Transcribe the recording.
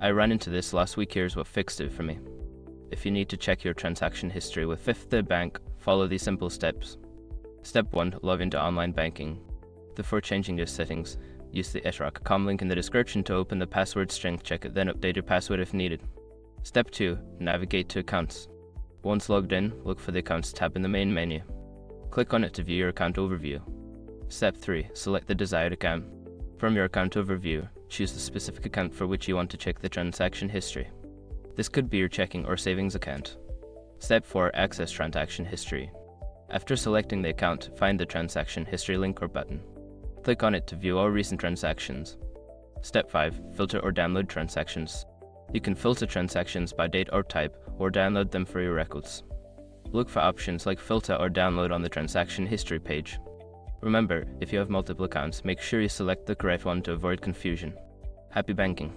I ran into this last week. Here's what fixed it for me. If you need to check your transaction history with Fifth Third Bank, follow these simple steps. Step 1. Log into online banking. Before changing your settings, use the etrock.com link in the description to open the password string, check it, then update your password if needed. Step 2. Navigate to accounts. Once logged in, look for the Accounts tab in the main menu. Click on it to view your account overview. Step 3. Select the desired account. From your account overview, choose the specific account for which you want to check the transaction history. This could be your checking or savings account. Step 4. Access transaction history. After selecting the account, find the transaction history link or button. Click on it to view all recent transactions. Step 5. Filter or download transactions. You can filter transactions by date or type, or download them for your records. Look for options like filter or download on the transaction history page. Remember, if you have multiple accounts, make sure you select the correct one to avoid confusion. Happy banking!